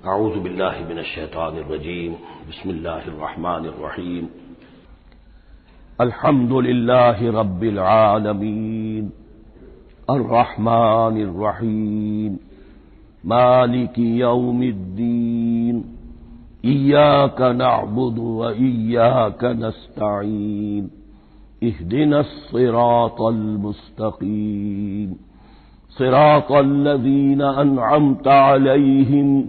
اعوذ باللہ من الشیطان الرجیم بسم اللہ الرحمن الرحیم الحمد للہ رب العالمین الرحمن الرحیم مالک یوم الدین ایاک نعبد و ایاک نستعین اہدنا الصراط المستقیم صراط الذین انعمت علیہم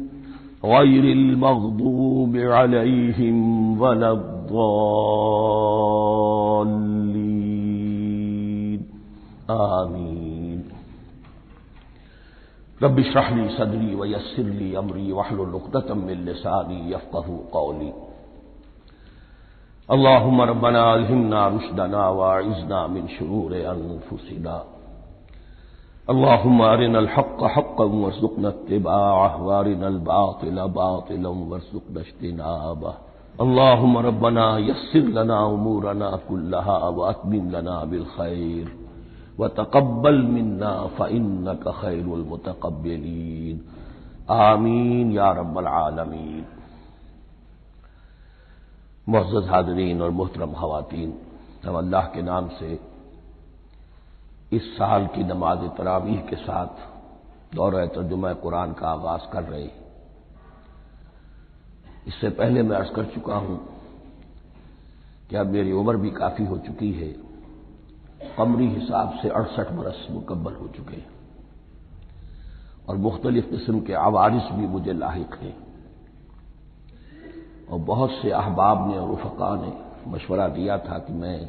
غیر المغضوب علیہم ولا الضالین آمین۔ رب اشرح لی صدری ویسر لی امری واحلل عقدۃ من لسانی یفقہوا قولی۔ اللہم ربنا الہمنا رشدنا واعذنا من شرور انفسنا، اللهم أرنا الحق حقا وارزقنا اتباعه وارنا الباطل باطلا وارزقنا اجتنابه، اللهم ربنا يسر لنا أمورنا كلها وأتمم لنا بالخير وتقبل منا فإنك خير المتقبلين، آمین یا رب العالمین۔ معزز حاضرین اور محترم خواتین، ہم اللہ کے نام سے اس سال کی نماز تراویح کے ساتھ دورہ ترجمہ قرآن کا آغاز کر رہے ہیں۔ اس سے پہلے میں عرض کر چکا ہوں کہ اب میری عمر بھی کافی ہو چکی ہے، قمری حساب سے 68 برس مکمل ہو چکے ہیں، اور مختلف قسم کے عوارض بھی مجھے لاحق ہیں، اور بہت سے احباب نے اور رفقاء نے مشورہ دیا تھا کہ میں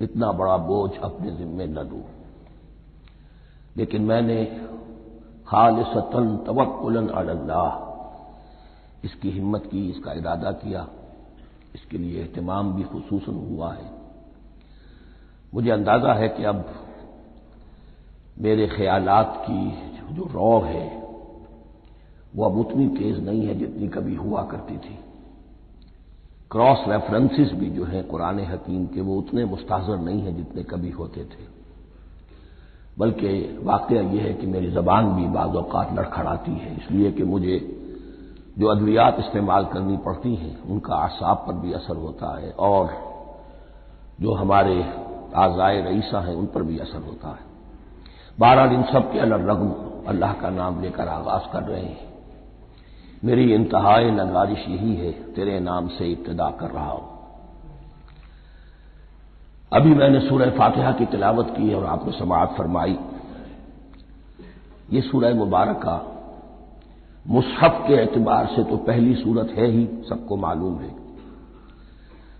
اتنا بڑا بوجھ اپنے ذمے نہ لوں، لیکن میں نے خالصتاً توکلاً علی اللہ اس کی ہمت کی، اس کا ارادہ کیا، اس کے لیے اہتمام بھی خصوصاً ہوا ہے۔ مجھے اندازہ ہے کہ اب میرے خیالات کی جو رو ہے وہ اب اتنی تیز نہیں ہے جتنی کبھی ہوا کرتی تھی، کراس ریفرنسز بھی جو ہیں قرآن حکیم کے وہ اتنے مستحضر نہیں ہیں جتنے کبھی ہوتے تھے، بلکہ واقعہ یہ ہے کہ میری زبان بھی بعض اوقات لڑکھڑاتی ہے، اس لیے کہ مجھے جو ادویات استعمال کرنی پڑتی ہیں ان کا اعصاب پر بھی اثر ہوتا ہے، اور جو ہمارے اعضائے رئیسہ ہیں ان پر بھی اثر ہوتا ہے۔ بہرحال ان سب کے الرغم اللہ کا نام لے کر آغاز کر رہے ہیں۔ میری انتہائی نگارش یہی ہے، تیرے نام سے ابتدا کر رہا ہوں۔ ابھی میں نے سورہ فاتحہ کی تلاوت کی اور آپ کو سماعت فرمائی۔ یہ سورہ مبارکہ مصحف کے اعتبار سے تو پہلی سورت ہے ہی، سب کو معلوم ہے،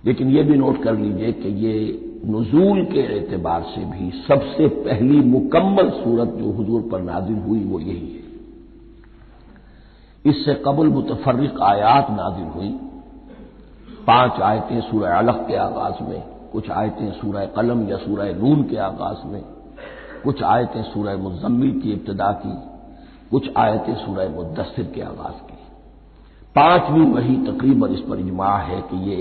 لیکن یہ بھی نوٹ کر لیجئے کہ یہ نزول کے اعتبار سے بھی سب سے پہلی مکمل سورت جو حضور پر نازل ہوئی وہ یہی ہے۔ اس سے قبل متفرق آیات نازل ہوئی، 5 آیتیں سورہ علق کے آغاز میں، کچھ آیتیں سورہ قلم یا سورہ نون کے آغاز میں، کچھ آیتیں سورہ مزمل کی ابتدا کی، کچھ آیتیں سورہ مدثر کے آغاز کی۔ 5ویں وحی تقریباً اس پر اجماع ہے کہ یہ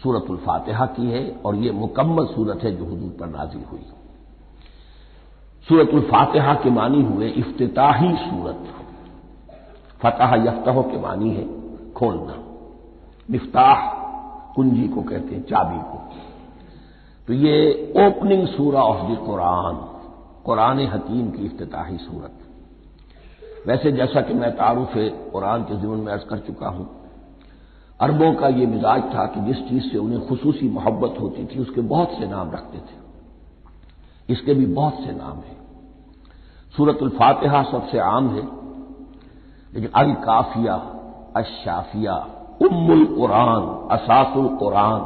سورۃ الفاتحہ کی ہے، اور یہ مکمل سورت ہے جو حضور پر نازل ہوئی۔ سورۃ الفاتحہ کے معنی ہوئے افتتاحی سورت، فتح یفتح کے معنی ہے کھولنا، مفتاح کنجی کو کہتے ہیں، چابی کو، تو یہ اوپننگ سورہ آف دی قرآن، قرآن حکیم کی افتتاحی سورت۔ ویسے جیسا کہ میں تعارف قرآن کے ضمن میں عرض کر چکا ہوں، عربوں کا یہ مزاج تھا کہ جس چیز سے انہیں خصوصی محبت ہوتی تھی اس کے بہت سے نام رکھتے تھے، اس کے بھی بہت سے نام ہیں۔ سورۃ الفاتحہ سب سے عام ہے، لیکن الکافیہ، الشافیہ، ام القرآن، اساس القرآن،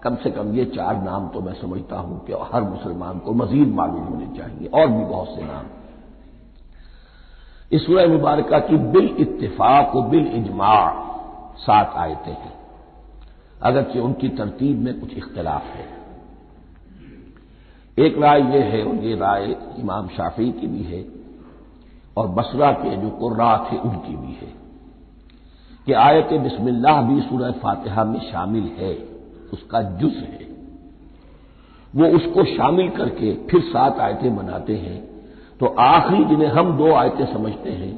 کم سے کم یہ 4 نام تو میں سمجھتا ہوں کہ ہر مسلمان کو مزید معلوم ہونے چاہیے، اور بھی بہت سے نام۔ اس سورہ مبارکہ کی بالاتفاق و بالاجماع 7 آیتیں ہیں، اگرچہ ان کی ترتیب میں کچھ اختلاف ہے۔ ایک رائے یہ ہے، اور یہ رائے امام شافعی کی بھی ہے اور بصرہ کے جو قراء تھے ان کی بھی ہے، کہ آیت بسم اللہ بھی سورہ فاتحہ میں شامل ہے، اس کا جز ہے، وہ اس کو شامل کر کے پھر 7 آیتیں بناتے ہیں، تو آخری جنہیں ہم 2 آیتیں سمجھتے ہیں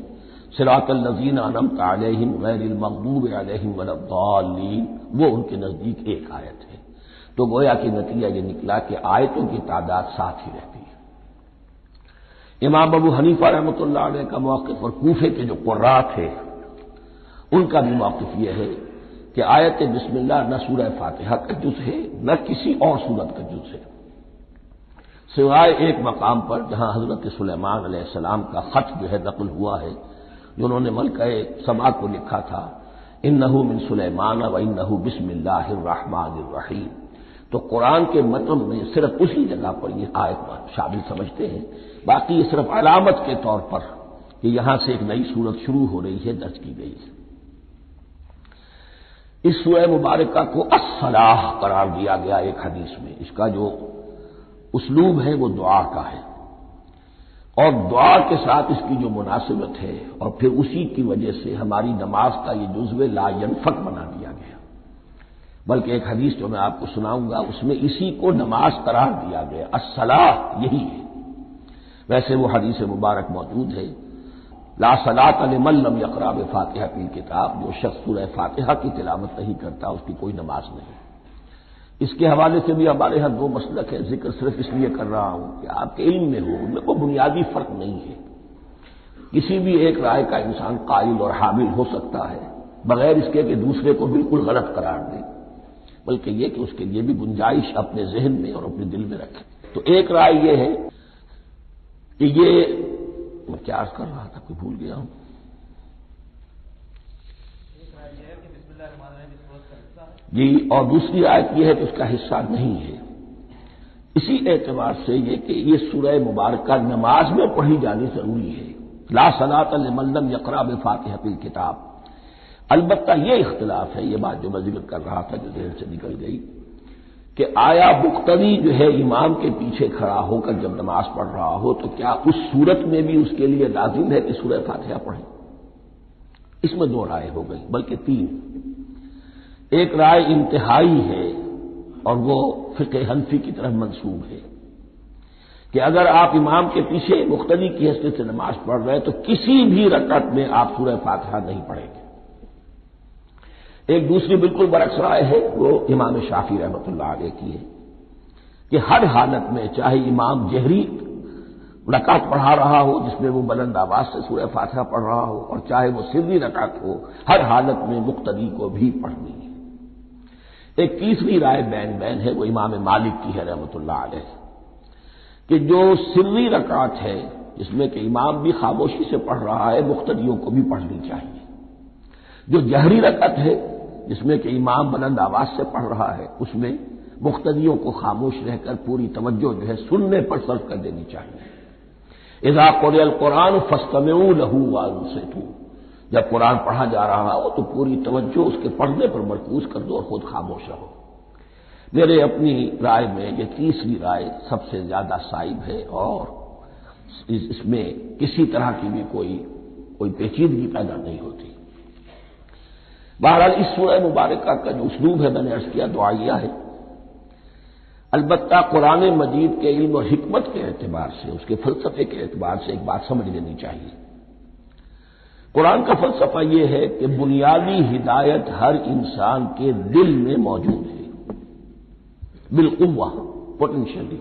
صراط الذین انعمت علیہم غیر المغضوب علیہم ولا الضالین، وہ ان کے نزدیک ایک آیت ہے۔ تو گویا کہ نتیجہ یہ نکلا کہ آیتوں کی تعداد 7 ہی رہتی ہے۔ امام ابو حنیفہ رحمۃ اللہ علیہ کا موقف اور کوفے کے جو قراء تھے ان کا بھی موقف یہ ہے کہ آیت بسم اللہ نہ سورہ فاتحہ کا جز ہے نہ کسی اور سورت کا جز ہے، سوائے ایک مقام پر جہاں حضرت سلیمان علیہ السلام کا خط جو ہے نقل ہوا ہے، جو انہوں نے ملکہ سبا کو لکھا تھا، انہ من سلیمان و انہ بسم اللہ الرحمن الرحیم۔ تو قرآن کے متن میں صرف اسی جگہ پر یہ آیت شامل سمجھتے ہیں، باقی یہ صرف علامت کے طور پر کہ یہاں سے ایک نئی سورت شروع ہو رہی ہے درج کی گئی ہے۔ اس سورہ مبارکہ کو الصلاح قرار دیا گیا ایک حدیث میں، اس کا جو اسلوب ہے وہ دعا کا ہے، اور دعا کے ساتھ اس کی جو مناسبت ہے اور پھر اسی کی وجہ سے ہماری نماز کا یہ جزو لا ینفک بنا دیا گیا، بلکہ ایک حدیث جو میں آپ کو سناؤں گا اس میں اسی کو نماز قرار دیا گیا، الصلاح یہی ہے۔ ویسے وہ حدیث مبارک موجود ہے، لا صلاۃ لمن لم یقرأ بفاتحہ الکتاب، جو شخص سورہ فاتحہ کی تلاوت نہیں کرتا اس کی کوئی نماز نہیں۔ اس کے حوالے سے بھی ہمارے ہاں دو مسلک ہے، ذکر صرف اس لیے کر رہا ہوں کہ آپ کے علم میں ہو، ان میں کوئی بنیادی فرق نہیں ہے، کسی بھی ایک رائے کا انسان قائل اور حامل ہو سکتا ہے بغیر اس کے کہ دوسرے کو بالکل غلط قرار دے، بلکہ یہ کہ اس کے لیے بھی گنجائش اپنے ذہن میں اور اپنے دل میں رکھے۔ تو ایک رائے یہ ہے کہ یہ میں کیا عرض کر رہا تھا کوئی بھول گیا ہوں۔ جی، اور دوسری آیت یہ ہے کہ اس کا حصہ نہیں ہے، اسی اعتبار سے یہ کہ یہ سورہ مبارکہ نماز میں پڑھی جانی ضروری ہے، لا صلاۃ لمن لم یقرأ بفاتحۃ الکتاب۔ البتہ یہ اختلاف ہے، یہ بات جو میں ذکر کر رہا تھا جو ذہن سے نکل گئی، کہ آیا مقتدی جو ہے امام کے پیچھے کھڑا ہو کر جب نماز پڑھ رہا ہو تو کیا اس صورت میں بھی اس کے لیے لازم ہے کہ سورہ فاتحہ پڑھے؟ اس میں دو رائے ہو گئی، بلکہ تین۔ ایک رائے انتہائی ہے اور وہ فقہ حنفی کی طرف منسوب ہے کہ اگر آپ امام کے پیچھے مقتدی کی حیثیت سے نماز پڑھ رہے تو کسی بھی رکعت میں آپ سورہ فاتحہ نہیں پڑھیں گے۔ ایک دوسری بالکل برعکس رائے ہے، وہ امام شافعی رحمۃ اللہ علیہ کی ہے کہ ہر حالت میں چاہے امام جہری رکعت پڑھا رہا ہو جس میں وہ بلند آواز سے سورہ فاتحہ پڑھ رہا ہو اور چاہے وہ سری رکعت ہو، ہر حالت میں مقتدی کو بھی پڑھنی ہے۔ ایک تیسری رائے بین ہے، وہ امام مالک کی ہے رحمۃ اللہ علیہ، کہ جو سری رکعت ہے جس میں کہ امام بھی خاموشی سے پڑھ رہا ہے مقتدیوں کو بھی پڑھنی چاہیے، جو جہری رکعت ہے جس میں کہ امام بلند آواز سے پڑھ رہا ہے اس میں مقتدیوں کو خاموش رہ کر پوری توجہ جو ہے سننے پر صرف کر دینی چاہیے۔ اذا قرئ القرآن فاستمعوا له وانصتوا، جب قرآن پڑھا جا رہا ہو تو پوری توجہ اس کے پڑھنے پر مرکوز کر دو اور خود خاموش رہو۔ میرے اپنی رائے میں یہ تیسری رائے سب سے زیادہ صائب ہے اور اس میں کسی طرح کی بھی کوئی پیچیدگی پیدا نہیں ہوتی۔ بہرحال اس سورہ مبارکہ کا جو اسلوب ہے میں نے عرض کیا دعائیہ ہے، البتہ قرآن مجید کے علم اور حکمت کے اعتبار سے، اس کے فلسفے کے اعتبار سے ایک بات سمجھ لینی چاہیے۔ قرآن کا فلسفہ یہ ہے کہ بنیادی ہدایت ہر انسان کے دل میں موجود ہے، بالقوہ، پوٹینشلی۔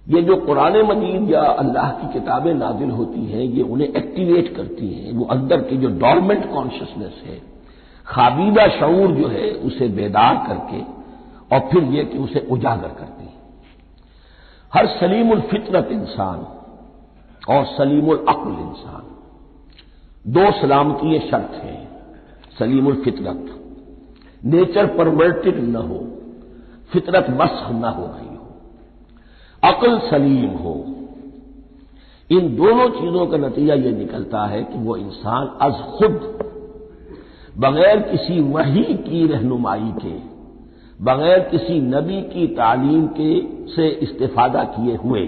یہ جو قرآن مجید یا اللہ کی کتابیں نازل ہوتی ہیں یہ انہیں ایکٹیویٹ کرتی ہیں، وہ اندر کی جو ڈورمنٹ کانشسنس ہے، خوابیدہ شعور جو ہے اسے بیدار کر کے اور پھر یہ کہ اسے اجاگر کرتی ہیں۔ ہر سلیم الفطرت انسان اور سلیم العقل انسان، دو سلامتی شرط ہیں۔ سلیم الفطرت، نیچر پرورٹڈ نہ ہو، فطرت مسخ نہ ہو گئی ہو، عقل سلیم ہو، ان دونوں چیزوں کا نتیجہ یہ نکلتا ہے کہ وہ انسان از خود بغیر کسی وحی کی رہنمائی کے، بغیر کسی نبی کی تعلیم کے سے استفادہ کیے ہوئے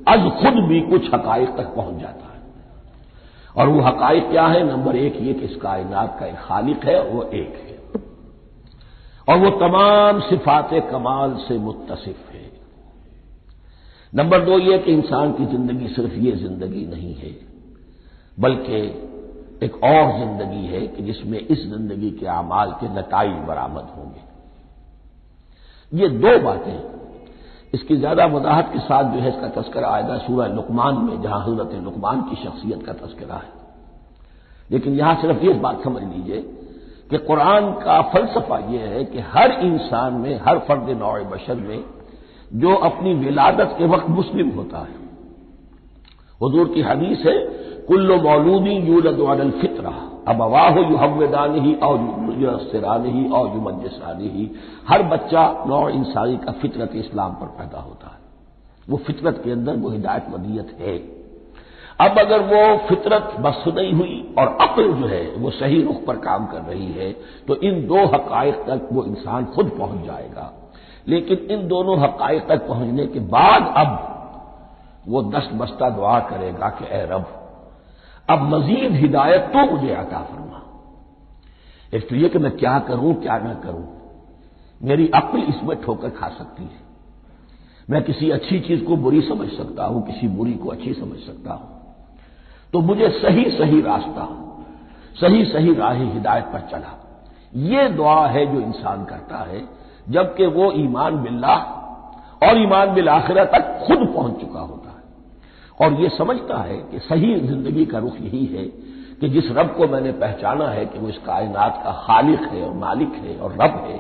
از خود بھی کچھ حقائق تک پہنچ جاتا ہے۔ اور وہ حقائق کیا ہے؟ نمبر ایک یہ کہ اس کائنات کا ایک خالق ہے اور وہ ایک ہے، اور وہ تمام صفات کمال سے متصف ہے۔ نمبر دو یہ کہ انسان کی زندگی صرف یہ زندگی نہیں ہے، بلکہ ایک اور زندگی ہے کہ جس میں اس زندگی کے اعمال کے نتائج برآمد ہوں گے۔ یہ دو باتیں، اس کی زیادہ وضاحت کے ساتھ جو ہے اس کا تذکرہ آئے گا سورہ لقمان میں، جہاں حضرت لقمان کی شخصیت کا تذکرہ ہے۔ لیکن یہاں صرف یہ بات سمجھ لیجئے کہ قرآن کا فلسفہ یہ ہے کہ ہر انسان میں، ہر فرد نوع بشر میں جو اپنی ولادت کے وقت مسلم ہوتا ہے، حضور کی حدیث ہے کل مولود یولد علی الفطرہ ابواہ یحودانہ او ینصرانہ او یمجسانہ، ہر بچہ نوع انسانی کا فطرت اسلام پر پیدا ہوتا ہے، وہ فطرت کے اندر وہ ہدایت ودیت ہے۔ اب اگر وہ فطرت بس نہیں ہوئی اور عقل جو ہے وہ صحیح رخ پر کام کر رہی ہے تو ان دو حقائق تک وہ انسان خود پہنچ جائے گا۔ لیکن ان دونوں حقائق تک پہنچنے کے بعد اب وہ دست بستہ دعا کرے گا کہ اے رب اب مزید ہدایت تو مجھے عطا فرما۔ ایک تو یہ کہ میں کیا کروں کیا نہ کروں، میری عقل اس میں ٹھوکر کھا سکتی ہے، میں کسی اچھی چیز کو بری سمجھ سکتا ہوں، کسی بری کو اچھی سمجھ سکتا ہوں، تو مجھے صحیح راستہ، صحیح راہ ہدایت پر چلا۔ یہ دعا ہے جو انسان کرتا ہے جبکہ وہ ایمان باللہ اور ایمان بالآخرہ تک خود پہنچ چکا ہوتا ہے اور یہ سمجھتا ہے کہ صحیح زندگی کا رخ یہی ہے کہ جس رب کو میں نے پہچانا ہے کہ وہ اس کائنات کا خالق ہے اور مالک ہے اور رب ہے،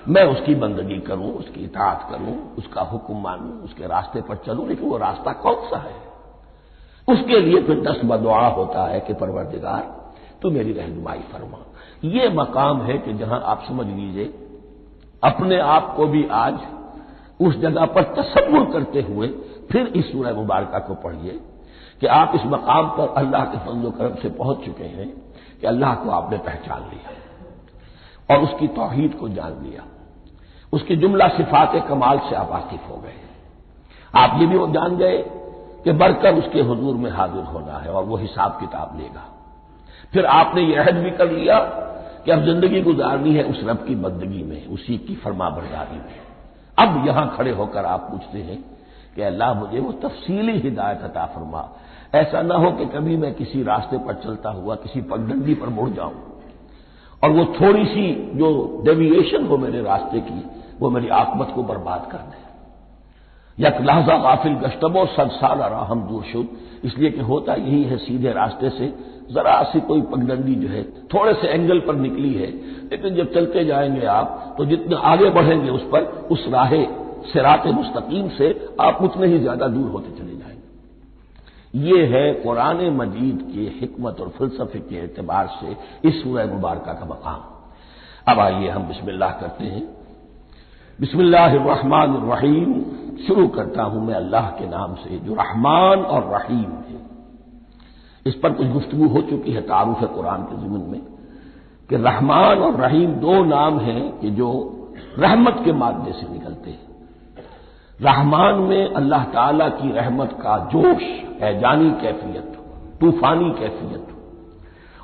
میں اس کی بندگی کروں، اس کی اطاعت کروں، اس کا حکم مانوں، اس کے راستے پر چلوں۔ لیکن وہ راستہ کون سا ہے؟ اس کے لیے پھر دست بدعا ہوتا ہے کہ پروردگار تو میری رہنمائی فرما۔ یہ مقام ہے کہ جہاں آپ سمجھ لیجئے اپنے آپ کو بھی آج اس جگہ پر تصور کرتے ہوئے پھر اس سورہ مبارکہ کو پڑھیے کہ آپ اس مقام پر اللہ کے فضل و کرم سے پہنچ چکے ہیں کہ اللہ کو آپ نے پہچان لیا اور اس کی توحید کو جان لیا، اس کی جملہ صفات کمال سے آپ واقف ہو گئے، آپ یہ بھی جان گئے کہ بڑھ کر اس کے حضور میں حاضر ہونا ہے اور وہ حساب کتاب لے گا۔ پھر آپ نے یہ عہد بھی کر لیا کہ اب زندگی گزارنی ہے اس رب کی بندگی میں، اسی کی فرما برداری میں۔ اب یہاں کھڑے ہو کر آپ پوچھتے ہیں کہ اللہ مجھے وہ تفصیلی ہدایت عطا فرما، ایسا نہ ہو کہ کبھی میں کسی راستے پر چلتا ہوا کسی پگڈنڈی پر مڑ جاؤں اور وہ تھوڑی سی جو ڈیویشن ہو میرے راستے کی وہ میری عاقبت کو برباد کر دے۔ یک لحظہ غافل گشتب و صد سال راہم دور شد، اس لیے کہ ہوتا یہی ہے صیدھے راستے سے ذرا سی کوئی پگڈنڈی جو ہے تھوڑے سے اینگل پر نکلی ہے، لیکن جب چلتے جائیں گے آپ تو جتنے آگے بڑھیں گے اس پر اس راہ صراط مستقیم سے آپ اتنے ہی زیادہ دور ہوتے چلے جائیں گے۔ یہ ہے قرآن مجید کی حکمت اور فلسفے کے اعتبار سے اس سورہ مبارکہ کا مقام۔ اب آئیے ہم بسم اللہ کرتے ہیں۔ بسم اللہ الرحمن الرحیم، شروع کرتا ہوں میں اللہ کے نام سے جو رحمان اور رحیم ہے۔ اس پر کچھ گفتگو ہو چکی ہے تعارف قرآن کے ضمن میں کہ رحمان اور رحیم دو نام ہیں کہ جو رحمت کے مادے سے نکلتے ہیں۔ رحمان میں اللہ تعالی کی رحمت کا جوش، ہیجانی کیفیت، طوفانی کیفیت،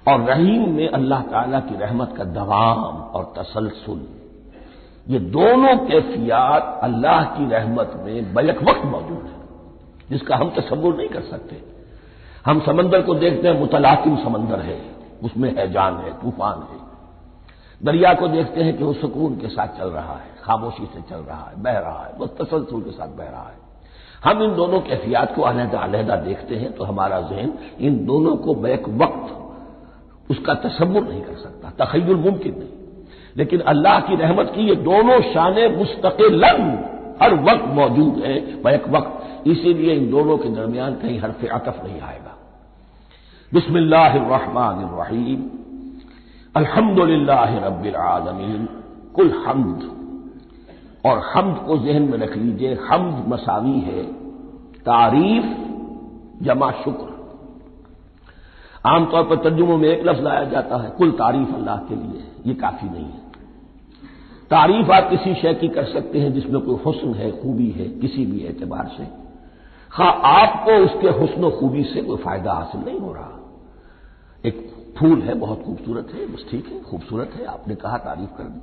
اور رحیم میں اللہ تعالی کی رحمت کا دوام اور تسلسل۔ یہ دونوں کیفیات اللہ کی رحمت میں بیک وقت موجود ہیں جس کا ہم تصور نہیں کر سکتے۔ ہم سمندر کو دیکھتے ہیں متلاطم سمندر ہے، اس میں ہیجان ہے، طوفان ہے۔ دریا کو دیکھتے ہیں کہ وہ سکون کے ساتھ چل رہا ہے، خاموشی سے چل رہا ہے، بہہ رہا ہے، بس تسلسل کے ساتھ بہہ رہا ہے۔ ہم ان دونوں کیفیات کو علیحدہ علیحدہ دیکھتے ہیں تو ہمارا ذہن ان دونوں کو بیک وقت اس کا تصور نہیں کر سکتا، تخیل ممکن نہیں۔ لیکن اللہ کی رحمت کی یہ دونوں شانیں مستقلاً ہر وقت موجود ہیں بیک وقت، اسی لیے ان دونوں کے درمیان کہیں حرف عطف نہیں آئے گا۔ بسم اللہ الرحمن الرحیم، الحمد للہ رب العالمین، کل حمد، اور حمد کو ذہن میں رکھ لیجئے، حمد مساوی ہے تعریف جمع شکر۔ عام طور پر ترجموں میں ایک لفظ لایا جاتا ہے کل تعریف اللہ کے لیے، یہ کافی نہیں ہے۔ تعریف آپ کسی شے کی کر سکتے ہیں جس میں کوئی حسن ہے، خوبی ہے، کسی بھی اعتبار سے، ہاں آپ کو اس کے حسن و خوبی سے کوئی فائدہ حاصل نہیں ہو رہا۔ ایک پھول ہے، بہت خوبصورت ہے، بس ٹھیک ہے، خوبصورت ہے، آپ نے کہا تعریف کر دی۔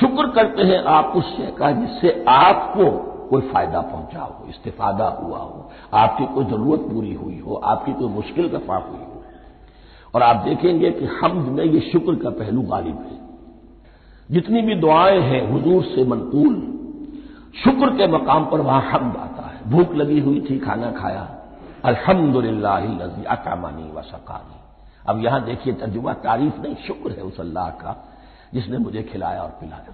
شکر کرتے ہیں آپ اس شے کا جس سے آپ کو کوئی فائدہ پہنچا ہو، استفادہ ہوا ہو، آپ کی کوئی ضرورت پوری ہوئی ہو، آپ کی کوئی مشکل رفع ہوئی ہو۔ اور آپ دیکھیں گے کہ حمد میں یہ شکر کا پہلو غالب ہے۔ جتنی بھی دعائیں ہیں حضور سے منقول، شکر کے مقام پر وہاں حمد آتا ہے۔ بھوک لگی ہوئی تھی، کھانا کھایا، الحمدللہ الذی اطعمنی وسقانی۔ اب یہاں دیکھیے ترجمہ تعریف نہیں، شکر ہے اس اللہ کا جس نے مجھے کھلایا اور پلایا۔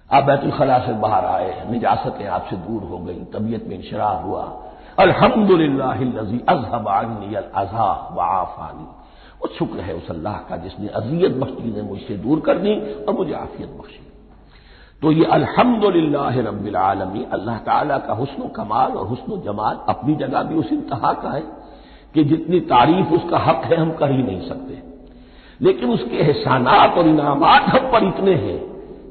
آپ بیت الخلاء سے باہر آئے، نجاستیں آپ سے دور ہو گئی، طبیعت میں انشراح ہوا، الحمدللہ الذی اذھب عنی الاذی وعافانی۔ وہ شکر ہے اس اللہ کا جس نے اذیت بخش چیزیں مجھ سے دور کر دی اور مجھے عافیت بخشی۔ تو یہ الحمدللہ رب العالمین اللہ تعالیٰ کا حسن و کمال اور حسن و جمال اپنی جگہ بھی اس انتہا کا ہے کہ جتنی تعریف اس کا حق ہے ہم کر ہی نہیں سکتے، لیکن اس کے احسانات اور انعامات ہم پر اتنے ہیں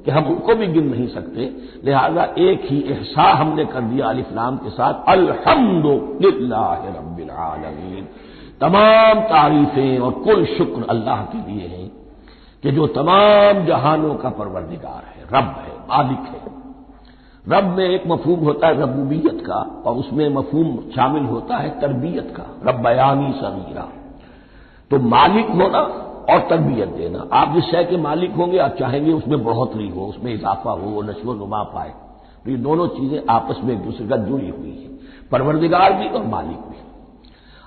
کہ ہم ان کو بھی گن نہیں سکتے۔ لہذا ایک ہی احساء ہم نے کر دیا الف لام کے ساتھ، الحمدللہ رب العالمین۔ تمام تعریفیں اور کل شکر اللہ کے لیے ہیں کہ جو تمام جہانوں کا پروردگار ہے، رب ہے، مالک ہے۔ رب میں ایک مفہوم ہوتا ہے ربوبیت کا، اور اس میں مفہوم شامل ہوتا ہے تربیت کا، ربیانی صغیرہ۔ تو مالک ہونا اور تربیت دینا، آپ جس شے کے مالک ہوں گے آپ چاہیں گے اس میں بڑھوتری ہو، اس میں اضافہ ہو، وہ نشو و نما پائے۔ تو یہ دونوں چیزیں آپس میں ایک دوسرے کا جڑی ہوئی ہیں، پروردگار بھی اور مالک بھی۔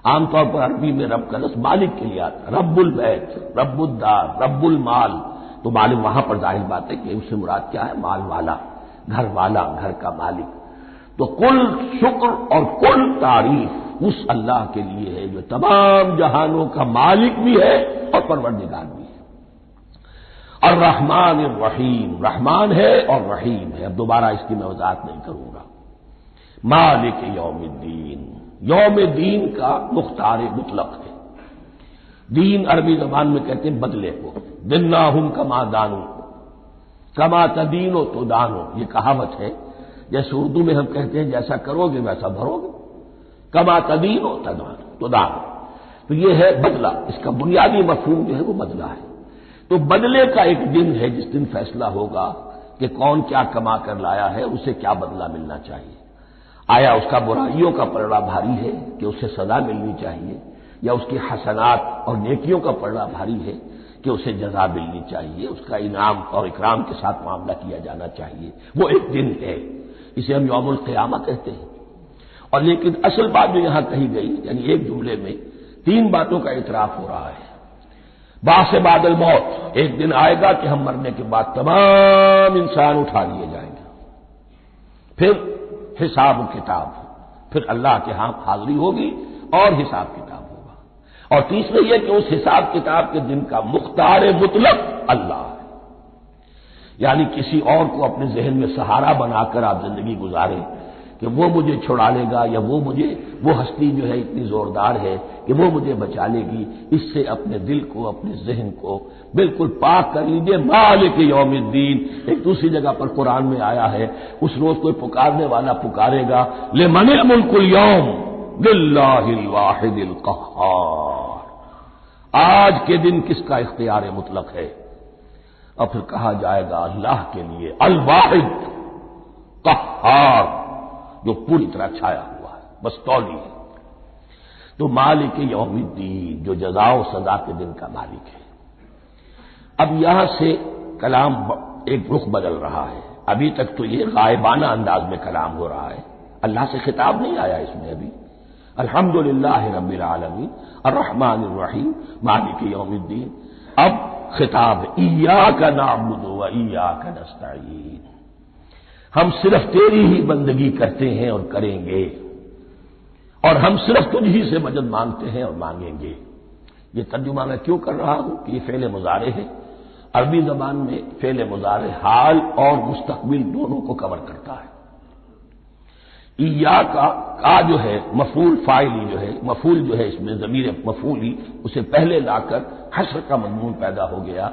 عام طور پر عربی میں رب کا لفظ مالک کے لیے آتا ہے، رب البیت، رب الدار، رب المال۔ تو مالک وہاں پر ظاہر بات ہے کہ اس سے مراد کیا ہے، مال والا، گھر والا، گھر کا مالک۔ تو کل شکر اور کل تعریف اس اللہ کے لیے ہے جو تمام جہانوں کا مالک بھی ہے اور پروردگار بھی ہے۔ الرحمن الرحیم، رحمان ہے اور رحیم ہے۔ اب دوبارہ اس کی میں وضاحت نہیں کروں گا۔ مالک یوم الدین، یوم دین کا مختار مطلق ہے۔ دین عربی زبان میں کہتے ہیں بدلے کو، دناہم کما دانو، کما تدینو تو دانو، یہ کہاوت ہے۔ جیسے اردو میں ہم کہتے ہیں جیسا کرو گے ویسا بھرو گے، کما تدینو تو دانو، تو یہ ہے بدلہ۔ اس کا بنیادی مفہوم جو ہے وہ بدلہ ہے۔ تو بدلے کا ایک دن ہے جس دن فیصلہ ہوگا کہ کون کیا کما کر لایا ہے، اسے کیا بدلہ ملنا چاہیے۔ آیا اس کا برائیوں کا پلڑا بھاری ہے کہ اسے سزا ملنی چاہیے، یا اس کی حسنات اور نیکیوں کا پلڑا بھاری ہے کہ اسے جزا ملنی چاہیے، اس کا انعام اور اکرام کے ساتھ معاملہ کیا جانا چاہیے۔ وہ ایک دن ہے، اسے ہم یوم القیامہ کہتے ہیں۔ اور لیکن اصل بات جو یہاں کہی گئی، یعنی ایک جملے میں تین باتوں کا اعتراف ہو رہا ہے۔ بعث بعد الموت، ایک دن آئے گا کہ ہم مرنے کے بعد تمام انسان اٹھا لیے جائیں گے، پھر حساب و کتاب، پھر اللہ کے ہاں حاضری ہوگی اور حساب کتاب ہوگا۔ اور تیسرے یہ کہ اس حساب کتاب کے دن کا مختار مطلق اللہ ہے، یعنی کسی اور کو اپنے ذہن میں سہارا بنا کر آپ زندگی گزاریں کہ وہ مجھے چھڑا لے گا، یا وہ ہستی جو ہے اتنی زوردار ہے کہ وہ مجھے بچا لے گی، اس سے اپنے دل کو، اپنے ذہن کو بالکل پاک کر لیجیے۔ مالک یوم الدین، ایک دوسری جگہ پر قرآن میں آیا ہے، اس روز کوئی پکارنے والا پکارے گا، لمن الملک اليوم للہ الواحد القہار، آج کے دن کس کا اختیار مطلق ہے؟ اور پھر کہا جائے گا اللہ کے لیے، الواحد قہار، جو پوری طرح چھایا ہوا ہے، بس تولی ہے۔ تو مالک یوم الدین، جو جزا و سزا کے دن کا مالک ہے۔ اب یہاں سے کلام ایک رخ بدل رہا ہے۔ ابھی تک تو یہ غائبانہ انداز میں کلام ہو رہا ہے، اللہ سے خطاب نہیں آیا اس میں ابھی۔ الحمدللہ رب العالمین الرحمن الرحیم مالک یوم الدین۔ اب خطاب ایاک نعبد و ایاک نستعین، ہم صرف تیری ہی بندگی کرتے ہیں اور کریں گے، اور ہم صرف تجھ ہی سے مدد مانگتے ہیں اور مانگیں گے۔ یہ ترجمہ میں کیوں کر رہا ہوں کہ یہ فعل مضارع ہے۔ عربی زبان میں فعل مضارع حال اور مستقبل دونوں کو کور کرتا ہے۔ ایاک کا جو ہے مفعول فاعلی جو ہے، مفعول جو ہے اس میں ضمیر مفعولی، اسے پہلے لا کر حشر کا مضمون پیدا ہو گیا۔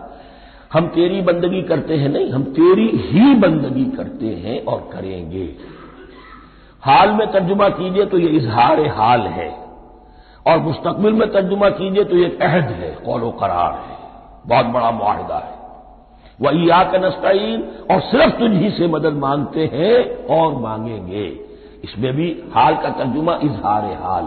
ہم تیری بندگی کرتے ہیں نہیں، ہم تیری ہی بندگی کرتے ہیں اور کریں گے۔ حال میں ترجمہ کیجئے تو یہ اظہار حال ہے، اور مستقبل میں ترجمہ کیجئے تو یہ عہد ہے، قول و قرار ہے، بہت بڑا معاہدہ ہے۔ وَإِيَّاكَ نَسْتَعِينُ، اور صرف تجھی سے مدد مانگتے ہیں اور مانگیں گے۔ اس میں بھی حال کا ترجمہ اظہار حال،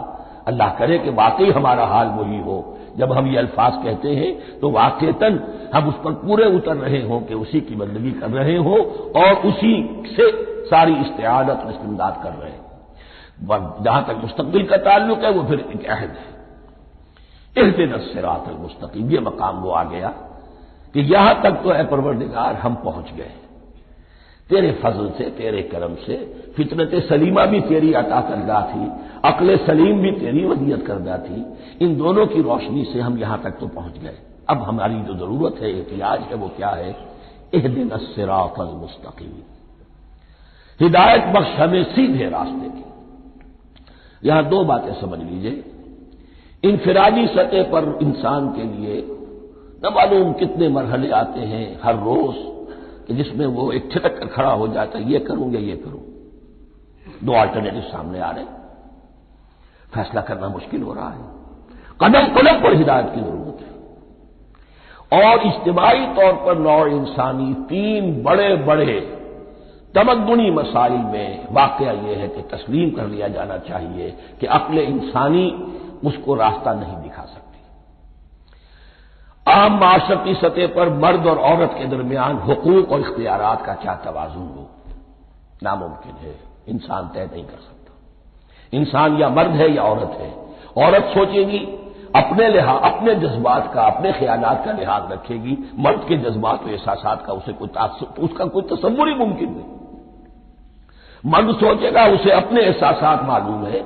اللہ کرے کہ واقعی ہمارا حال وہی ہو، جب ہم یہ الفاظ کہتے ہیں تو واقعتاً ہم اس پر پورے اتر رہے ہوں کہ اسی کی بندگی کر رہے ہوں اور اسی سے ساری استعانت اور استمداد کر رہے ہیں۔ جہاں تک مستقبل کا تعلق ہے وہ پھر ایک عہد ہے، اہدنا الصراط المستقیم، یہ مقام وہ آ گیا کہ یہاں تک تو اے پروردگار ہم پہنچ گئے، تیرے فضل سے، تیرے کرم سے، فطرت سلیمہ بھی تیری عطا کردہ تھی، عقل سلیم بھی تیری ودیعت کردہ تھی، ان دونوں کی روشنی سے ہم یہاں تک تو پہنچ گئے۔ اب ہماری جو ضرورت ہے، احتیاج ہے، وہ کیا ہے؟ اہدنا الصراط المستقیم، ہدایت بخش ہمیں سیدھے راستے کی۔ یہاں دو باتیں سمجھ لیجئے، انفرادی سطح پر انسان کے لیے نہ معلوم کتنے مرحلے آتے ہیں ہر روز کہ جس میں وہ ایک چھٹک کر کھڑا ہو جاتا ہے، یہ کروں یا یہ کروں، دو آلٹرنیٹو سامنے آ رہے ہیں، فیصلہ کرنا مشکل ہو رہا ہے، قدم قدم پر ہدایت کی ضرورت ہے۔ اور اجتماعی طور پر نوع انسانی تین بڑے بڑے تمدنی مسائل میں واقعہ یہ ہے کہ تسلیم کر لیا جانا چاہیے کہ عقل انسانی اس کو راستہ نہیں دکھا سکتی۔ عام معاشرتی سطح پر مرد اور عورت کے درمیان حقوق اور اختیارات کا کیا توازن ہو، ناممکن ہے، انسان طے نہیں کر سکتا۔ انسان یا مرد ہے یا عورت ہے، عورت سوچے گی اپنے لحاظ، اپنے جذبات کا، اپنے خیالات کا لحاظ رکھے گی، مرد کے جذبات و احساسات کا اس کا کوئی تصور ہی ممکن نہیں۔ مرد سوچے گا اسے اپنے احساسات معلوم ہے،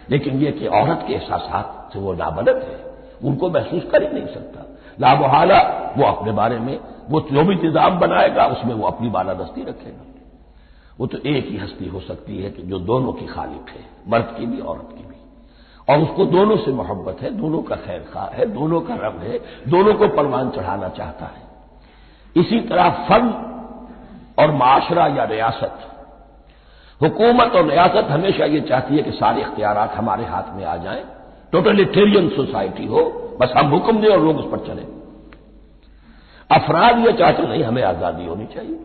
لیکن یہ کہ عورت کے احساسات سے وہ نابلد ہے، ان کو محسوس کر ہی نہیں سکتا، لا محالہ وہ اپنے بارے میں وہ جو بھی نظام بنائے گا اس میں وہ اپنی بالادستی رکھے گا۔ وہ تو ایک ہی ہستی ہو سکتی ہے کہ جو دونوں کی خالق ہے، مرد کی بھی عورت کی بھی، اور اس کو دونوں سے محبت ہے، دونوں کا خیر خواہ ہے، دونوں کا رب ہے، دونوں کو پروان چڑھانا چاہتا ہے۔ اسی طرح فرد اور معاشرہ یا ریاست، حکومت اور ریاست ہمیشہ یہ چاہتی ہے کہ سارے اختیارات ہمارے ہاتھ میں آ جائیں، ٹوٹلیٹیرین سوسائٹی ہو، بس ہم حکم دیں اور لوگ اس پر چلیں۔ افراد یہ چاہتے نہیں، ہمیں آزادی ہونی چاہیے۔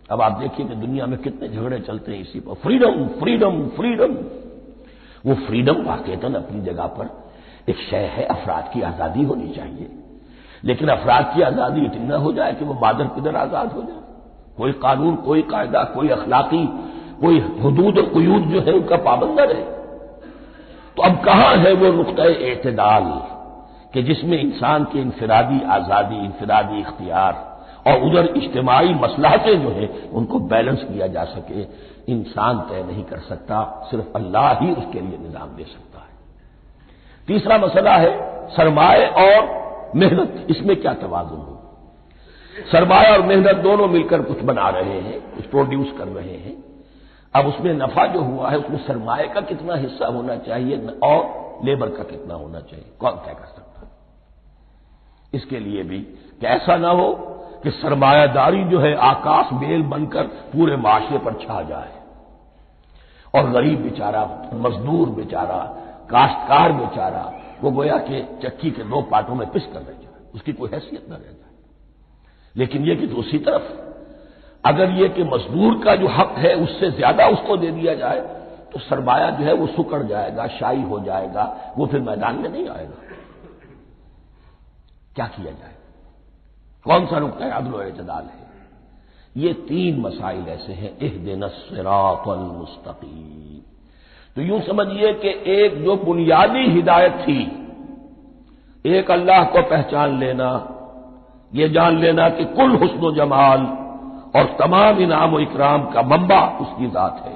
اب آپ دیکھیے کہ دنیا میں کتنے جھگڑے چلتے ہیں اسی پر، فریڈم فریڈم فریڈم۔ وہ فریڈم واقعتاً اپنی جگہ پر ایک شے ہے، افراد کی آزادی ہونی چاہیے، لیکن افراد کی آزادی اتنی نہ ہو جائے کہ وہ مادر پدر آزاد ہو جائے، کوئی قانون، کوئی قاعدہ، کوئی اخلاقی کوئی حدود اور قیود جو ہے ان کا پابند نہ رہے۔ تو اب کہاں ہے وہ نقطۂ اعتدال کہ جس میں انسان کی انفرادی آزادی، انفرادی اختیار اور ادھر اجتماعی مصلحتیں جو ہیں ان کو بیلنس کیا جا سکے؟ انسان طے نہیں کر سکتا، صرف اللہ ہی اس کے لیے نظام دے سکتا ہے۔ تیسرا مسئلہ ہے سرمایہ اور محنت، اس میں کیا توازن ہو؟ سرمایہ اور محنت دونوں مل کر کچھ بنا رہے ہیں، کچھ پروڈیوس کر رہے ہیں۔ اب اس میں نفع جو ہوا ہے اس میں سرمایہ کا کتنا حصہ ہونا چاہیے اور لیبر کا کتنا ہونا چاہیے، کون طے کر سکتا ہے؟ اس کے لیے بھی کہ ایسا نہ ہو کہ سرمایہ داری جو ہے آکاش بیل بن کر پورے معاشرے پر چھا جائے اور غریب بیچارہ، مزدور بیچارہ، کاشتکار بیچارہ وہ گویا کہ چکی کے دو پارٹوں میں پس کر رہ جائے، اس کی کوئی حیثیت نہ رہ جائے۔ لیکن یہ کہ دوسری طرف اگر یہ کہ مزدور کا جو حق ہے اس سے زیادہ اس کو دے دیا جائے تو سرمایہ جو ہے وہ سکڑ جائے گا، شائی ہو جائے گا، وہ پھر میدان میں نہیں آئے گا۔ کیا کیا جائے؟ کون سا نقطہ عدل و اعتدال ہے؟ یہ تین مسائل ایسے ہیں، اہدنا الصراط المستقیم۔ تو یوں سمجھیے کہ ایک جو بنیادی ہدایت تھی، ایک اللہ کو پہچان لینا، یہ جان لینا کہ کل حسن و جمال اور تمام انعام و اکرام کا منبع اس کی ذات ہے،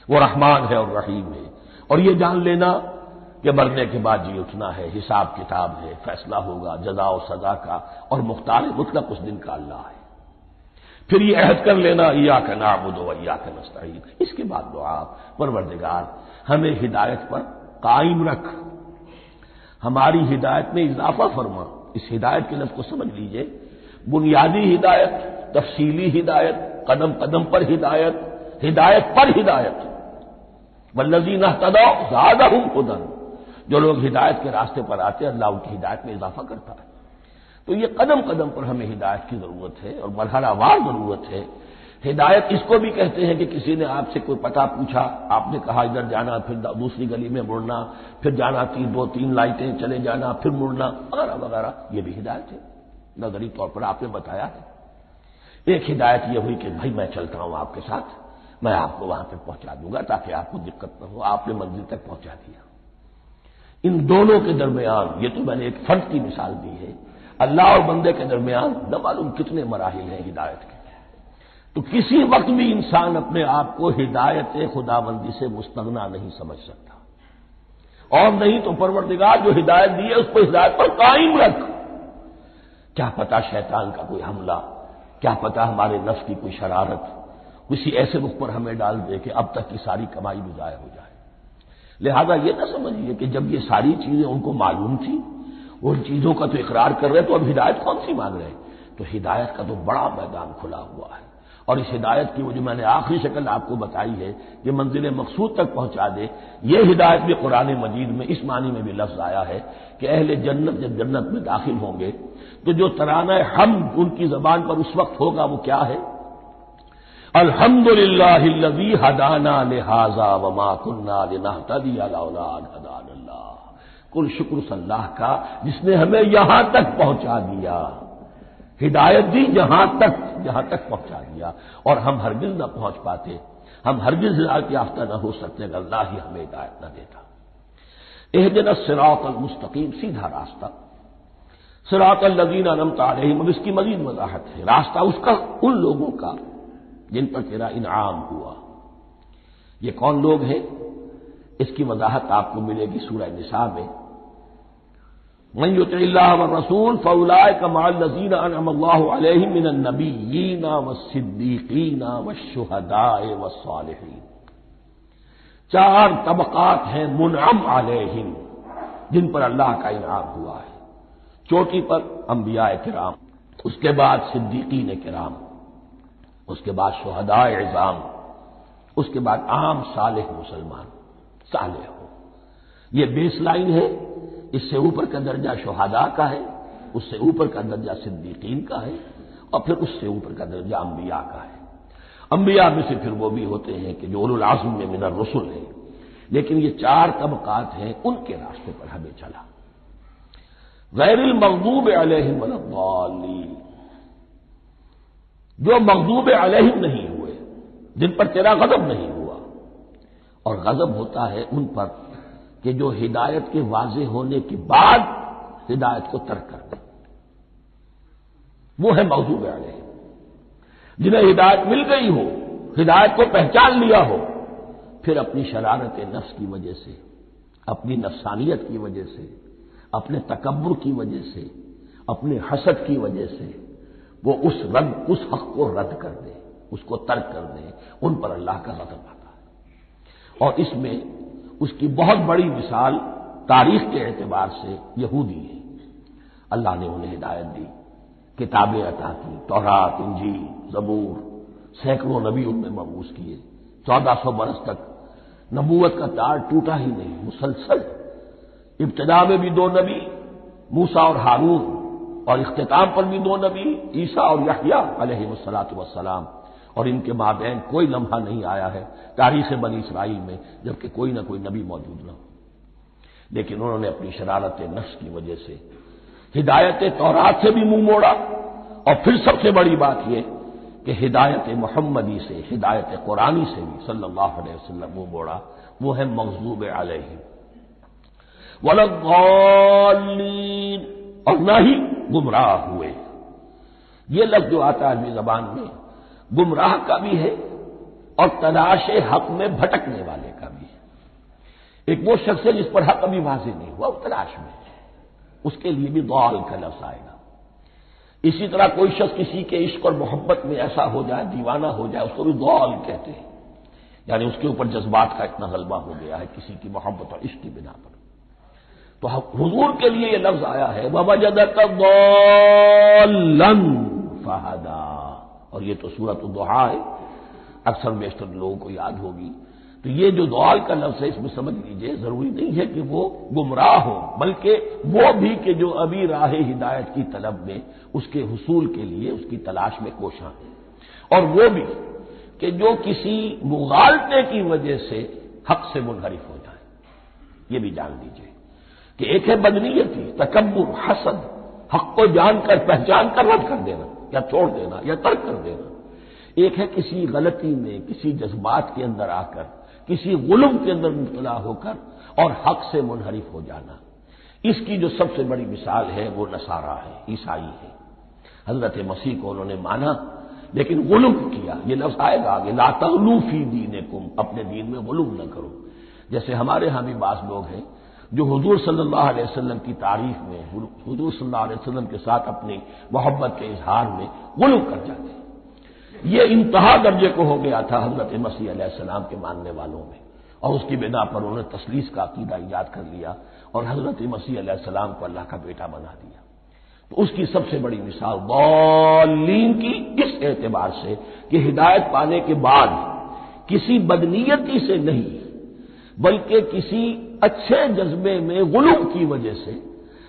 وہ رحمان ہے اور رحیم ہے، اور یہ جان لینا کہ مرنے کے بعد جی اٹھنا ہے، حساب کتاب ہے، فیصلہ ہوگا جزا و سزا کا، اور مختار مطلق اس دن کا اللہ ہے۔ پھر یہ عہد کر لینا ایاک نعبد و ایاک نستعین۔ اس کے بعد دعا، پروردگار ہمیں ہدایت پر قائم رکھ، ہماری ہدایت میں اضافہ فرما۔ اس ہدایت کے لفظ کو سمجھ لیجئے، بنیادی ہدایت، تفصیلی ہدایت، قدم قدم پر ہدایت، ہدایت پر ہدایت۔ والذین اہتدوا زادہم ہدی، جو لوگ ہدایت کے راستے پر آتے ہیں اللہ ان کی ہدایت میں اضافہ کرتا ہے۔ تو تو یہ قدم قدم پر ہمیں ہدایت کی ضرورت ہے اور مرحلہ وار ضرورت ہے۔ ہدایت اس کو بھی کہتے ہیں کہ کسی نے آپ سے کوئی پتہ پوچھا، آپ نے کہا ادھر جانا، پھر دوسری گلی میں مڑنا، پھر جانا دو تین لائٹیں چلے جانا، پھر مڑنا وغیرہ وغیرہ، یہ بھی ہدایت ہے، نظری طور پر آپ نے بتایا ہے۔ ایک ہدایت یہ ہوئی کہ بھائی میں چلتا ہوں آپ کے ساتھ، میں آپ کو وہاں پہ پہنچا دوں گا تاکہ آپ کو دقت نہ ہو، آپ نے منزل تک پہنچا دیا۔ ان دونوں کے درمیان، یہ تو میں نے ایک فرد کی مثال دی ہے، اللہ اور بندے کے درمیان نہ معلوم کتنے مراحل ہیں ہدایت کے۔ تو کسی وقت بھی انسان اپنے آپ کو ہدایت خداوندی سے مستغنا نہیں سمجھ سکتا، اور نہیں تو پروردگار جو ہدایت دی ہے اس کو ہدایت پر قائم رکھ۔ کیا پتہ شیطان کا کوئی حملہ، کیا پتہ ہمارے نفس کی کوئی شرارت کسی ایسے رخ پر ہمیں ڈال دے کہ اب تک کی ساری کمائی بھی ضائع ہو جائے۔ لہذا یہ نہ سمجھیے کہ جب یہ ساری چیزیں ان کو معلوم تھی، وہ ان چیزوں کا تو اقرار کر رہے تو اب ہدایت کون سی مانگ رہے؟ تو ہدایت کا تو بڑا میدان کھلا ہوا ہے، اور اس ہدایت کی وہ جو میں نے آخری شکل آپ کو بتائی ہے کہ منزل مقصود تک پہنچا دے، یہ ہدایت بھی قرآن مجید میں اس معنی میں بھی لفظ آیا ہے کہ اہل جنت جب جنت میں داخل ہوں گے تو جو ترانہ حمد ان کی زبان پر اس وقت ہوگا وہ کیا ہے؟ الحمدللہ الذی ہدانا لہذا وما کنا لنہتدی لولا ان ہدانا اللہ۔ کل شکر اس اللہ کا جس نے ہمیں یہاں تک پہنچا دیا، ہدایت دی جہاں تک پہنچا دیا، اور ہم ہرگز نہ پہنچ پاتے، ہم ہرگز ہدایت یافتہ نہ ہو سکتے اگر اللہ ہی ہمیں ہدایت نہ دیتا۔ اہدنا الصراط المستقیم، سیدھا راستہ، صراط الذین انعمت علیہم، اب اس کی مزید وضاحت ہے، راستہ اس کا ان لوگوں کا جن پر تیرا انعام ہوا۔ یہ کون لوگ ہیں؟ اس کی وضاحت آپ کو ملے گی سورہ نساء میں، من یطع اللہ والرسول فاولئک مع الذین انعم اللہ علیہم من النبیین والصدیقین والشہداء والصالحین۔ چار طبقات ہیں منعم علیہم جن پر اللہ کا انعام ہوا ہے۔ چوٹی پر انبیاء کرام، اس کے بعد صدیقین کرام، اس کے بعد شہداء عظام، اس کے بعد عام صالح مسلمان، صالح ہو۔ یہ بیس لائن ہے، اس سے اوپر کا درجہ شہداء کا ہے، اس سے اوپر کا درجہ صدیقین کا ہے، اور پھر اس سے اوپر کا درجہ انبیاء کا ہے۔ انبیاء میں سے پھر وہ بھی ہوتے ہیں کہ جو اولو العزم میں من الرسل ہیں، لیکن یہ چار طبقات ہیں، ان کے راستے پر ہمیں چلا۔ غیر المغضوب علیہم ولا الضالین، جو مغضوب علیہم نہیں ہوئے، جن پر تیرا غضب نہیں ہوا، اور غضب ہوتا ہے ان پر کہ جو ہدایت کے واضح ہونے کے بعد ہدایت کو ترک کر دیں، وہ ہے مغضوب علیہم۔ جنہیں ہدایت مل گئی ہو، ہدایت کو پہچان لیا ہو، پھر اپنی شرارت نفس کی وجہ سے، اپنی نفسانیت کی وجہ سے، اپنے تکبر کی وجہ سے، اپنے حسد کی وجہ سے وہ اس حق کو رد کر دے، اس کو ترک کر دے، ان پر اللہ کا غضب آتا ہے۔ اور اس میں اس کی بہت بڑی مثال تاریخ کے اعتبار سے یہودی ہے۔ اللہ نے انہیں ہدایت دی، کتابیں عطا کی، تورات، انجیل، زبور، سینکڑوں نبی ان میں مبعوث کیے، 1400 برس تک نبوت کا تار ٹوٹا ہی نہیں، مسلسل۔ ابتدا میں بھی 2 نبی، موسیٰ اور ہارون، اور اختتام پر بھی 2 نبی، عیسیٰ اور یحییٰ علیہ الصلاۃ والسلام، اور ان کے مابین کوئی لمحہ نہیں آیا ہے تاریخ بنی اسرائیل میں جبکہ کوئی نہ کوئی نبی موجود نہ ہو۔ لیکن انہوں نے اپنی شرارت نفس کی وجہ سے ہدایت تورات سے بھی منہ موڑا، اور پھر سب سے بڑی بات یہ کہ ہدایت محمدی سے، ہدایت قرآنی سے بھی صلی اللہ علیہ وسلم منہ موڑا، وہ ہے مغضوب علیہم ولا الضالین، اور نہ ہی گمراہ ہوئے۔ یہ لفظ جو آتا ہے عربی زبان میں گمراہ کا بھی ہے اور تلاش حق میں بھٹکنے والے کا بھی ہے۔ ایک وہ شخص ہے جس پر حق ابھی واضح نہیں ہوا، وہ تلاش میں ہے، اس کے لیے بھی ضال کا لفظ آئے گا۔ اسی طرح کوئی شخص کسی کے عشق اور محبت میں ایسا ہو جائے، دیوانہ ہو جائے، اس کو بھی ضال کہتے ہیں، یعنی اس کے اوپر جذبات کا اتنا غلبہ ہو گیا ہے کسی کی محبت اور عشق کی بنا پر۔ تو حضور کے لیے یہ لفظ آیا ہے وَوَجَدَكَ ضَالًّا فَهَدَىٰ، اور یہ تو سورۃ الضحیٰ ہے، اکثر بیشتر لوگوں کو یاد ہوگی۔ تو یہ جو دوال کا لفظ ہے اس میں سمجھ لیجئے ضروری نہیں ہے کہ وہ گمراہ ہو، بلکہ وہ بھی کہ جو ابھی راہ ہدایت کی طلب میں اس کے حصول کے لیے اس کی تلاش میں کوشاں ہیں، اور وہ بھی کہ جو کسی مغالطے کی وجہ سے حق سے منحرف ہو جائے۔ یہ بھی جان لیجئے کہ ایک ہے بدنیتی، تکبر، حسد، حق کو جان کر پہچان کر رد کر دینا یا چھوڑ دینا یا ترک کر دینا، ایک ہے کسی غلطی میں کسی جذبات کے اندر آ کر کسی غلم کے اندر مبتلا ہو کر اور حق سے منحرف ہو جانا۔ اس کی جو سب سے بڑی مثال ہے وہ نصارہ ہے، عیسائی ہے۔ حضرت مسیح کو انہوں نے مانا لیکن غلم کیا، یہ لفظ آئے گا آگے، لا تغلوا فی دینکم، اپنے دین میں غلم نہ کرو۔ جیسے ہمارے ہاں بھی بعض لوگ ہیں جو حضور صلی اللہ علیہ وسلم کی تعریف میں، حضور صلی اللہ علیہ وسلم کے ساتھ اپنی محبت کے اظہار میں غلو کر جاتے ہیں۔ یہ انتہا درجے کو ہو گیا تھا حضرت مسیح علیہ السلام کے ماننے والوں میں، اور اس کی بنا پر انہوں نے تثلیث کا عقیدہ ایجاد کر لیا اور حضرت مسیح علیہ السلام کو اللہ کا بیٹا بنا دیا۔ تو اس کی سب سے بڑی مثال ضالین کی اس اعتبار سے کہ ہدایت پانے کے بعد کسی بدنیتی سے نہیں بلکہ کسی اچھے جذبے میں غلو کی وجہ سے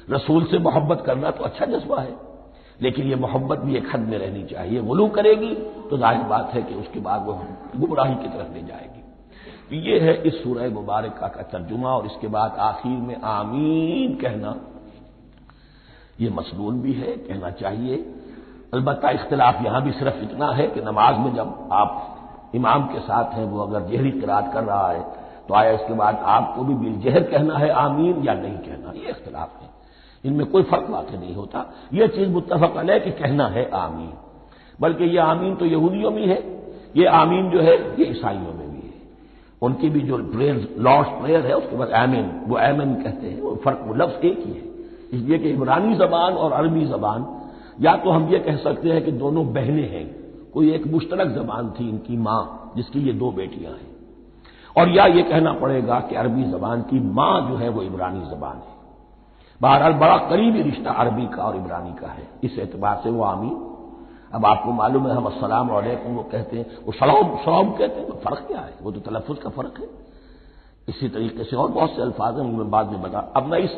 رسول سے محبت کرنا تو اچھا جذبہ ہے، لیکن یہ محبت بھی ایک حد میں رہنی چاہیے۔ غلو کرے گی تو ظاہر بات ہے کہ اس کے بعد وہ گمراہی کی طرف لے جائے گی۔ یہ ہے اس سورہ مبارکہ کا ترجمہ، اور اس کے بعد آخر میں آمین کہنا یہ مسنون بھی ہے، کہنا چاہیے۔ البتہ اختلاف یہاں بھی صرف اتنا ہے کہ نماز میں جب آپ امام کے ساتھ ہیں، وہ اگر جہری قرات کر رہا ہے تو آیا اس کے بعد آپ کو بھی بالجہر کہنا ہے آمین یا نہیں کہنا، یہ اختلاف ہے، ان میں کوئی فرق واقع نہیں ہوتا۔ یہ چیز متفق علیہ کہ کہنا ہے آمین، بلکہ یہ آمین تو یہودیوں میں ہے، یہ آمین جو ہے یہ عیسائیوں میں بھی ہے۔ ان کی بھی جو لارڈس پریئر ہے اس کے بعد آمین، وہ آمین کہتے ہیں، وہ فرق وہ لفظ ایک ہی ہے۔ اس لیے کہ عبرانی زبان اور عربی زبان، یا تو ہم یہ کہہ سکتے ہیں کہ دونوں بہنیں ہیں، کوئی ایک مشترک زبان تھی ان کی ماں جس کی یہ دو بیٹیاں ہیں، اور یا یہ کہنا پڑے گا کہ عربی زبان کی ماں جو ہے وہ عبرانی زبان ہے۔ بہرحال بڑا قریبی رشتہ عربی کا اور عبرانی کا ہے، اس اعتبار سے وہ آمین۔ اب آپ کو معلوم ہے ہم السلام علیکم وہ کہتے ہیں، وہ سلام کہتے ہیں، تو فرق کیا ہے؟ وہ تو تلفظ کا فرق ہے۔ اسی طریقے سے اور بہت سے الفاظ ہیں، میں بعد میں بتا۔ اب میں اس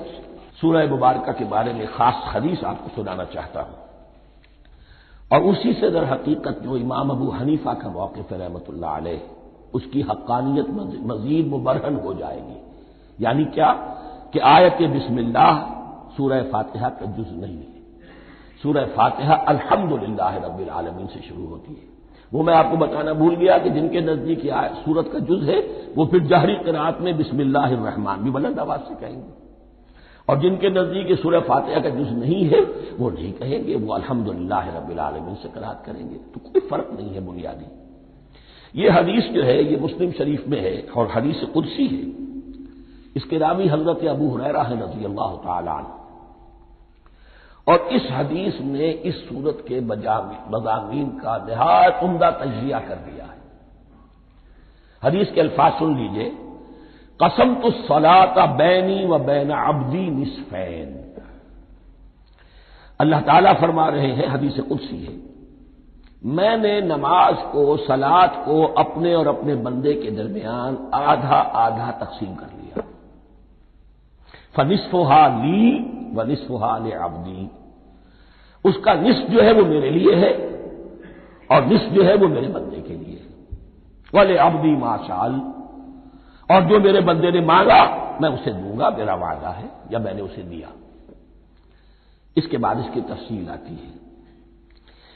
سورہ مبارکہ کے بارے میں خاص حدیث آپ کو سنانا چاہتا ہوں، اور اسی سے در حقیقت جو امام ابو حنیفہ کا موقف ہے رحمۃ اللہ علیہ، اس کی حقانیت مزید مبرہن ہو جائے گی۔ یعنی کیا کہ آیت بسم اللہ سورہ فاتحہ کا جز نہیں ہے، سورہ فاتحہ الحمدللہ رب العالمین سے شروع ہوتی ہے۔ وہ میں آپ کو بتانا بھول گیا کہ جن کے نزدیک سورت کا جز ہے وہ پھر جہری قرات میں بسم اللہ الرحمن بھی بلند آواز سے کہیں گے، اور جن کے نزدیک سورہ فاتحہ کا جز نہیں ہے وہ نہیں کہیں گے، وہ الحمدللہ رب العالمین سے قرات کریں گے۔ تو کوئی فرق نہیں ہے بنیادی۔ یہ حدیث جو ہے یہ مسلم شریف میں ہے اور حدیث قدسی ہے۔ اس کے راوی حضرت ابو ہریرہ ہے رضی اللہ تعالی عنہ، اور اس حدیث نے اس سورت کے مضامین کا نہایت عمدہ تجزیہ کر دیا ہے۔ حدیث کے الفاظ سن لیجئے، قسمت الصلاۃ بینی و بین عبدی نصفین۔ اللہ تعالیٰ فرما رہے ہیں، حدیث قدسی ہے، میں نے نماز کو، صلاۃ کو اپنے اور اپنے بندے کے درمیان آدھا آدھا تقسیم کر لیا۔ فنصفھا لی ونصفھا لعبدی، اس کا نصف جو ہے وہ میرے لیے ہے اور نصف جو ہے وہ میرے بندے کے لیے ہے۔ ولعبدی ما سأل، اور جو میرے بندے نے مانگا میں اسے دوں گا، میرا وعدہ ہے یا میں نے اسے دیا۔ اس کے بعد اس کی تفصیل آتی ہے،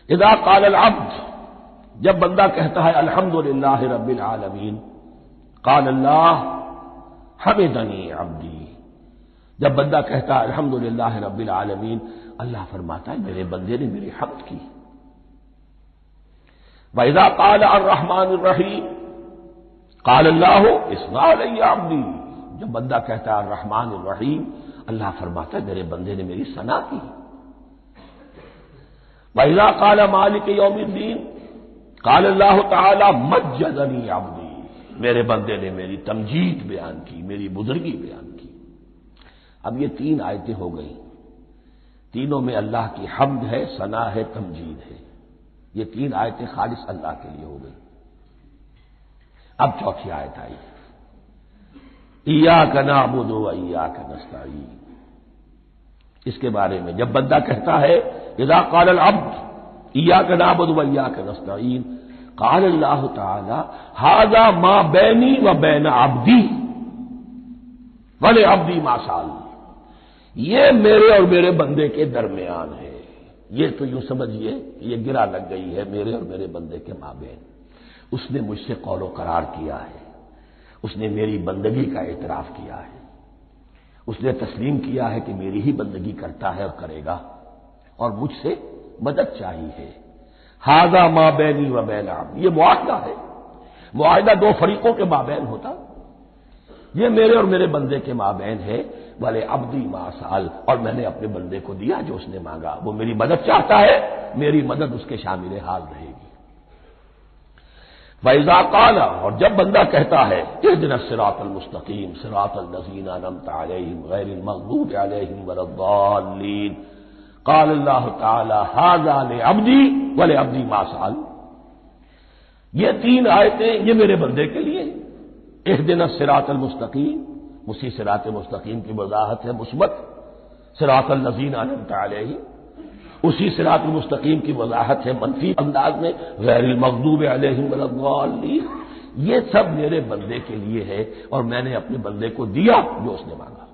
اذا قال العبد، جب بندہ کہتا ہے الحمدللہ رب العالمین، قال اللہ حمدنی عبدی، جب بندہ کہتا ہے الحمدللہ رب العالمین، اللہ فرماتا ہے میرے بندے نے میری حمد کی۔ وَإِذَا قَالَ الرَّحْمَٰنُ الرَّحِيمُ قَالَ اللَّهُ اثْنَىٰ عَلَيَّ عَبْدِي، جب بندہ کہتا ہے الرحمن الرحیم، اللہ فرماتا ہے میرے بندے نے میری ثنا کی۔ وَإِذَا قَالَ مَالِكِ يَوْمِ الدِّينِ قَالَ اللَّهُ تَعَالَىٰ مَجَّدَنِي عَبْدِي، میرے بندے نے میری تمجید بیان کی، میری بزرگی بیان کی۔ اب یہ تین آیتیں ہو گئی، تینوں میں اللہ کی حمد ہے، ثنا ہے، تمجید ہے۔ یہ تین آیتیں خالص اللہ کے لیے ہو گئی۔ اب چوتھی آیت آئی، ایاک نعبد و ایاک نستعین۔ اس کے بارے میں جب بندہ کہتا ہے اذا قال العبد ایاک نعبد و ایاک نستعین، قال اللہ تعالی ھذا ما بینی و بین عبدی ولعبدی ما سأل، یہ میرے اور میرے بندے کے درمیان ہے۔ یہ تو یوں سمجھیے یہ گرا لگ گئی ہے میرے اور میرے بندے کے مابین۔ اس نے مجھ سے قول و قرار کیا ہے، اس نے میری بندگی کا اعتراف کیا ہے، اس نے تسلیم کیا ہے کہ میری ہی بندگی کرتا ہے اور کرے گا، اور مجھ سے مدد چاہیے ہے۔ ھذا ما بینی و بین عبدی، یہ معاہدہ ہے، معاہدہ دو فریقوں کے مابین ہوتا، یہ میرے اور میرے بندے کے مابین ہے۔ والے عبدی ما سأل، اور میں نے اپنے بندے کو دیا جو اس نے مانگا، وہ میری مدد چاہتا ہے، میری مدد اس کے شامل حال رہے گی۔ وَإِذَا قَالَ، اور جب بندہ کہتا ہے اهْدِنَا الصِّرَاطَ الْمُسْتَقِيمَ صِرَاطَ الَّذِينَ أَنْعَمْتَ عَلَيْهِمْ غَيْرِ الْمَغْضُوبِ عَلَيْهِمْ وَلَا الضَّالِّينَ، قال اللہ تعالی ھذا لعبدی ولعبدی ما سأل، یہ تین آیتیں یہ میرے بندے کے لیے، اهْدِنَا الصِّرَاطَ الْمُسْتَقِيمَ، اسی صراط مستقیم کی وضاحت ہے مثبت، صراط الذین انعمت علیہم، اسی صراط المستقیم کی وضاحت ہے منفی انداز میں، غیر المغضوب علیہم ولا الضالین، یہ سب میرے بندے کے لیے ہے اور میں نے اپنے بندے کو دیا جو اس نے مانگا۔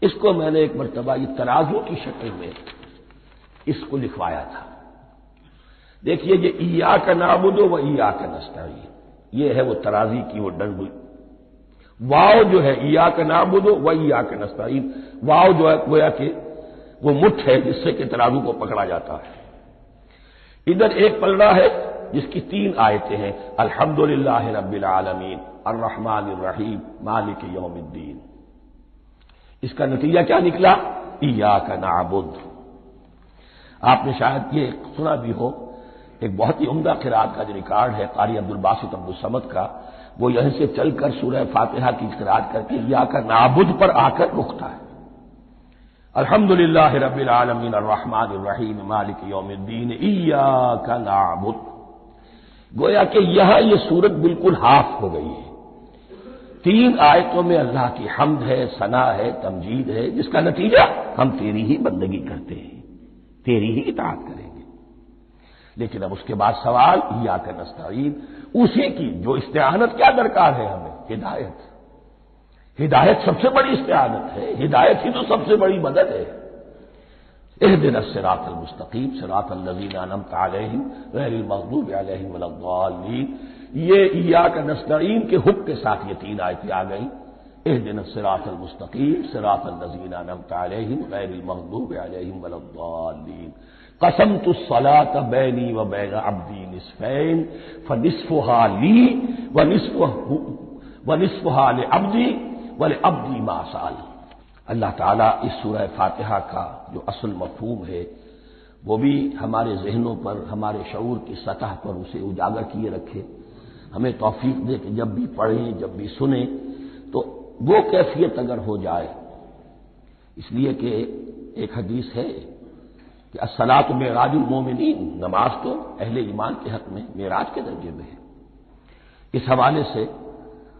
اس کو میں نے ایک مرتبہ یہ ترازو کی شکل میں اس کو لکھوایا تھا۔ دیکھیے یہ ایاک نعبد و ایاک نستعین، یہ ہے وہ ترازی کی وہ ڈنڈ، واو جو ہے ایاک نعبد و ایاک نستعین، واو جو ہے گویا کہ وہ مٹھ ہے جس سے کہ ترازو کو پکڑا جاتا ہے۔ ادھر ایک پلڑا ہے جس کی تین آیتیں ہیں، الحمدللہ رب العالمین الرحمن الرحیم مالک یوم الدین۔ اس کا نتیجہ کیا نکلا؟ ایاک نعبد۔ آپ نے شاید یہ سنا بھی ہو، ایک بہت ہی عمدہ قرات کا جو ریکارڈ ہے قاری عبدالباسط عبدالصمد کا، وہ یہیں سے چل کر سورہ فاتحہ کی قرات کر کے ایاک نعبد پر آ کر رکتا ہے، الحمدللہ رب العالمین الرحمن الرحیم مالک یوم الدین ایاک نعبد۔ گویا کہ یہاں یہ صورت بالکل ہاف ہو گئی ہے، تین آیتوں میں اللہ کی حمد ہے، ثنا ہے، تمجید ہے، جس کا نتیجہ ہم تیری ہی بندگی کرتے ہیں، تیری ہی اطاعت کریں گے۔ لیکن اب اس کے بعد سوال ایاک نستعین، اسی کی جو استعانت کیا درکار ہے ہمیں؟ ہدایت۔ ہدایت سب سے بڑی استعانت ہے، ہدایت ہی تو سب سے بڑی مدد ہے۔ اهدنا الصراط المستقیم صراط الذین انعمت علیہم غیر المغضوب علیہم ولا الضالین، یہ ایاک نستعین کے حکم کے ساتھ یہ تین آیتیں آ گئیں، اهدنا الصراط المستقیم صراط الذین انعمت علیہم غیر المغضوب علیہم ولا الضالین، قسمت الصلاۃ بینی و بین عبدی نصفین فنصفها لی ونصفها لعبدی ولعبدی ما سأل۔ اللہ تعالیٰ اس سورہ فاتحہ کا جو اصل مفہوم ہے وہ بھی ہمارے ذہنوں پر، ہمارے شعور کی سطح پر اسے اجاگر کیے رکھے، ہمیں توفیق دے کہ جب بھی پڑھیں، جب بھی سنیں تو وہ کیفیت اگر ہو جائے، اس لیے کہ ایک حدیث ہے کہ الصلاۃ معراج المومنین، نماز تو اہل ایمان کے حق میں معراج کے درجے میں ہے۔ اس حوالے سے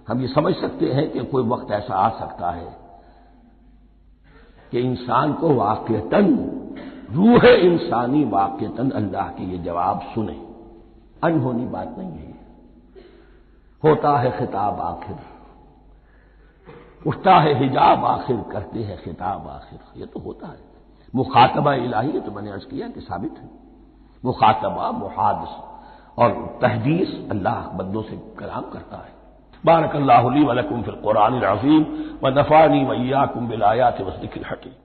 ہم یہ سمجھ سکتے ہیں کہ کوئی وقت ایسا آ سکتا ہے کہ انسان کو واقعتاً، روح انسانی واقعتاً اللہ کے یہ جواب سنے، انہونی بات نہیں ہے۔ ہوتا ہے خطاب آخر، اٹھتا ہے حجاب آخر، کرتے ہیں خطاب آخر، یہ تو ہوتا ہے۔ مخاطبہ الہی ہے، تو میں نے عرض کیا کہ ثابت ہے، مخاطبہ، محادث اور تحدیث اللہ بندوں سے کلام کرتا ہے۔ بارک اللہ لی و لکم فی القرآن العظیم ونفعنی و ایاکم بالآیات والذکر الحکیم۔